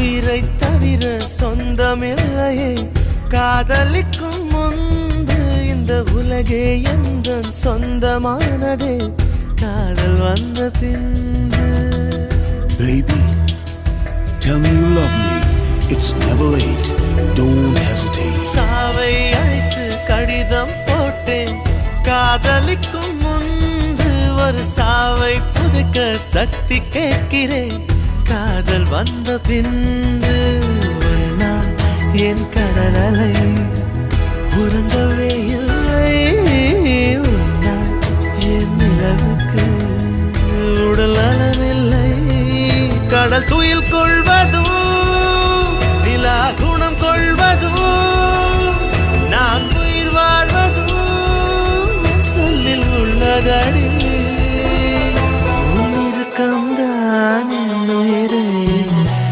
உயிரை தவிர சொந்தமில்லையே காதலிக்கும் முன்பு இந்த உலகே எந்த சொந்தமானதே காதல் வந்த பின்பு. Baby, tell me you love me. It's never late. Don't hesitate. சாவை அழைத்து கடிதம் போட்டேன் காதலிக்கும் முன்பு ஒரு சாவை புதுக்க சக்தி கேட்கிறேன் காதல் வந்த பின்பு. நான் என் கடலலை உறங்கவே இல்லை நான் என் நிலவுக்கு உடல் நலமில்லை. கடல் துயில் கொள்வதும் நிலா குணம் கொள்வதும் நான் உயிர் வாழ்வதும் சொல்லில் உள்ளதடி.